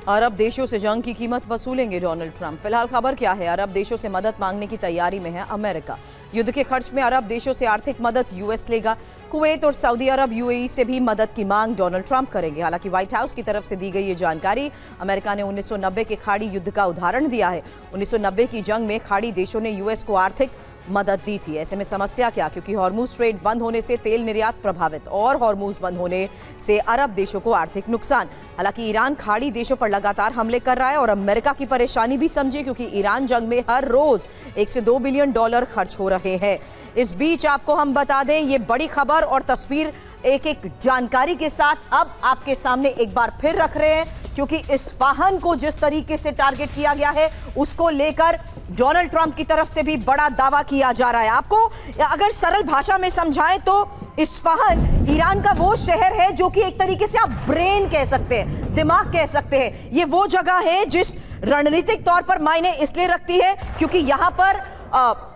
अरब देशों से जंग की कीमत वसूलेंगे डोनाल्ड ट्रंप। फिलहाल खबर क्या है? अरब देशों से मदद मांगने की तैयारी में है अमेरिका। युद्ध के खर्च में अरब देशों से आर्थिक मदद यूएस लेगा। कुवैत और सऊदी अरब यूएई से भी मदद की मांग डोनाल्ड ट्रंप करेंगे। हालांकि व्हाइट हाउस की तरफ से दी गई ये जानकारी अमेरिका ने 1990 के खाड़ी युद्ध का उदाहरण दिया है। 1990 की जंग में खाड़ी देशों ने यूएस को आर्थिक मदद दी थी। ऐसे में समस्या क्या? क्योंकि हॉर्मूज स्ट्रेट बंद होने से तेल निर्यात प्रभावित और हॉर्मूज बंद होने से अरब देशों को आर्थिक नुकसान। हालांकि ईरान खाड़ी देशों पर लगातार हमले कर रहा है और अमेरिका की परेशानी भी समझे, क्योंकि ईरान जंग में हर रोज 1 से 2 बिलियन डॉलर खर्च हो रहे हैं। इस बीच आपको हम बता दें, ये बड़ी खबर और तस्वीर एक एक जानकारी के साथ अब आपके सामने एक बार फिर रख रहे हैं, क्योंकि इस्फहान को जिस तरीके से टारगेट किया गया है उसको लेकर डोनाल्ड ट्रंप की तरफ से भी बड़ा दावा किया जा रहा है। आपको अगर सरल भाषा में समझाएं तो इस्फहान ईरान का वो शहर है जो कि एक तरीके से आप ब्रेन कह सकते हैं, दिमाग कह सकते हैं। ये वो जगह है जिस रणनीतिक तौर पर मायने इसलिए रखती है क्योंकि यहां पर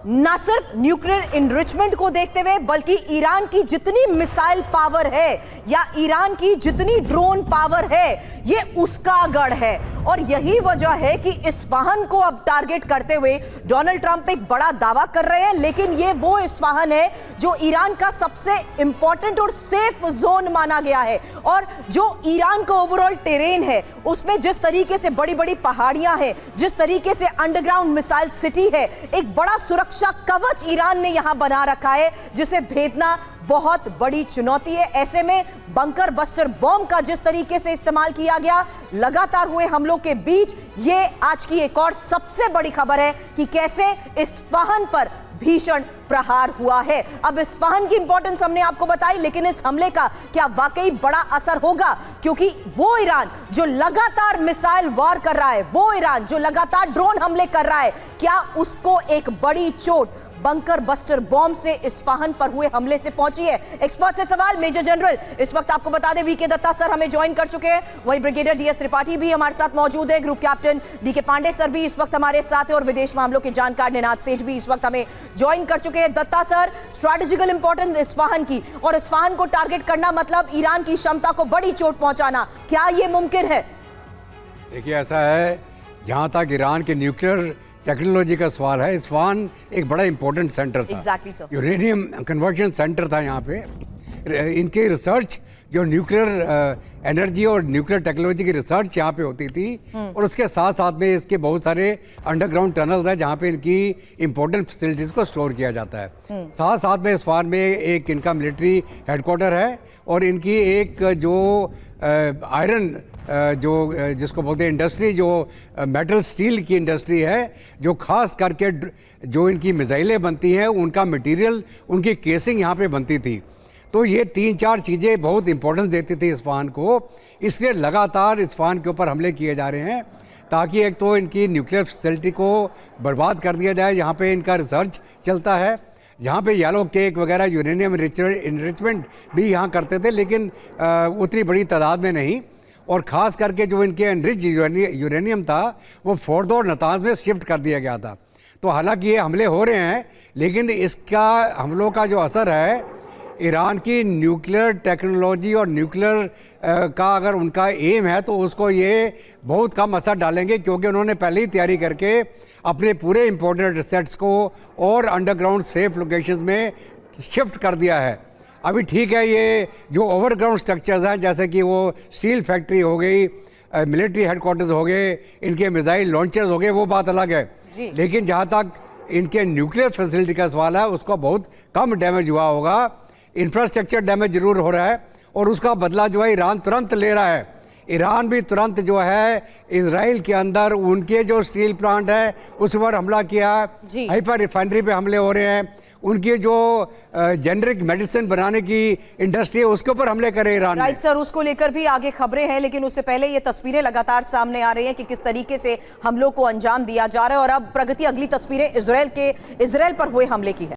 ना सिर्फ न्यूक्लियर इनरिचमेंट को देखते हुए बल्कि ईरान की जितनी मिसाइल पावर है या ईरान की जितनी ड्रोन पावर है ये उसका गढ़ है। और यही वजह है कि इस्फहान को अब टारगेट करते हुए डोनाल्ड ट्रंप एक बड़ा दावा कर रहे हैं। लेकिन ये वो इस्फहान है जो ईरान का सबसे इंपॉर्टेंट और सेफ जोन माना गया है। और जो ईरान का ओवरऑल टेरेन है उसमें जिस तरीके से बड़ी बड़ी पहाड़ियां हैं, जिस तरीके से अंडरग्राउंड मिसाइल सिटी है, एक बड़ा सुरक्षा कवच ईरान ने यहां बना रखा है जिसे भेदना बहुत बड़ी चुनौती है। ऐसे में बंकर बस्टर बॉम्ब का जिस तरीके से इस्तेमाल किया गया लगातार हुए हमलों के बीच, ये आज की एक और सबसे बड़ी खबर है कि कैसे इस्फहान पर भीषण प्रहार हुआ है। अब इस्फहान की इंपॉर्टेंस हमने आपको बताई, लेकिन इस हमले का क्या वाकई बड़ा असर होगा? क्योंकि वो ईरान जो लगातार मिसाइल वार कर रहा है, वो ईरान जो लगातार ड्रोन हमले कर रहा है, क्या उसको एक बड़ी चोट बंकर बस्टर बॉम्ब से इस्फहान पर हुए हमले से पहुंची है? एक्सपर्ट से सवाल। मेजर जनरल इस वक्त आपको बता दें वीके दत्ता सर हमें ज्वाइन कर चुके हैं, वही ब्रिगेडियर डीएस त्रिपाठी भी हमारे साथ मौजूद है, group captain D K Pandey sir भी इस वक्त हमारे साथ है और विदेश मामलों के जानकार निनाद सेठ भी इस वक्त हमें ज्वाइन कर चुके हैं। Datta sir, strategical importance Isfahan की और इस्फहान को टारगेट करना मतलब ईरान की क्षमता को बड़ी चोट पहुंचाना, क्या यह मुमकिन है? देखिए, ऐसा है, जहां तक ईरान के न्यूक्लियर टेक्नोलॉजी का सवाल है, इस्फहान एक बड़ा इंपॉर्टेंट सेंटर था। Exactly, sir. Uranium conversion centre था यहाँ पे। इनकी रिसर्च जो न्यूक्लियर एनर्जी और न्यूक्लियर टेक्नोलॉजी की रिसर्च यहाँ पे होती थी, और उसके साथ साथ में इसके बहुत सारे अंडरग्राउंड टनल्स हैं जहाँ पे इनकी इंपॉर्टेंट फैसिलिटीज़ को स्टोर किया जाता है। साथ साथ में इस्फहान में एक इनका मिलिट्री हेडक्वार्टर है और इनकी एक जो आयरन जो जिसको बोलते हैं इंडस्ट्री, जो मेटल स्टील की इंडस्ट्री है, जो खास करके जो इनकी मिसाइलें बनती हैं उनका मटेरियल, उनकी केसिंग यहाँ पे बनती थी। तो ये 3-4 चीज़ें बहुत इंपॉर्टेंस देती थी इस्फहान को, इसलिए लगातार इस्फहान के ऊपर हमले किए जा रहे हैं ताकि एक तो इनकी न्यूक्लियर फैसिलिटी को बर्बाद कर दिया जाए, यहाँ पे इनका रिसर्च चलता है, जहाँ पे येलो केक वगैरह यूरेनियम इनरिचमेंट भी यहाँ करते थे, लेकिन उतनी बड़ी तादाद में नहीं। और ख़ास करके जो इनके एनरिच यूरेनियम था वो फोर्दो और नतांज में शिफ्ट कर दिया गया था। तो हालांकि ये हमले हो रहे हैं, लेकिन इसका हमलों का जो असर है ईरान की न्यूक्लियर टेक्नोलॉजी और न्यूक्लियर का अगर उनका एम है तो उसको ये बहुत कम असर डालेंगे, क्योंकि उन्होंने पहले ही तैयारी करके अपने पूरे इंपॉर्टेंट रिसेट्स को और अंडरग्राउंड सेफ लोकेशंस में शिफ्ट कर दिया है। अभी ठीक है, ये जो ओवरग्राउंड स्ट्रक्चर्स हैं जैसे कि वो स्टील फैक्ट्री हो गई, मिलिट्री हेडक्वार्टर्स हो गए, इनके मिसाइल लॉन्चर्स हो गए, वो बात अलग है। लेकिन जहाँ तक इनके न्यूक्लियर फैसिलिटी का सवाल है उसको बहुत कम डैमेज हुआ होगा। इंफ्रास्ट्रक्चर डैमेज जरूर हो रहा है और उसका बदला जो है ईरान तुरंत ले रहा है। ईरान भी तुरंत जो है इजराइल के अंदर उनके जो स्टील प्लांट है उस पर हमला किया, हाइपर रिफाइनरी पे हमले हो रहे हैं, उनकी जो जेनरिक मेडिसिन बनाने की इंडस्ट्री है उसके ऊपर हमले करे ईरान। राइट सर, उसको लेकर भी आगे खबरें हैं, लेकिन उससे पहले ये तस्वीरें लगातार सामने आ रही हैं कि किस तरीके से हमलों को अंजाम दिया जा रहा है। और अब प्रगति अगली तस्वीरें इजराइल पर हुए हमले की है।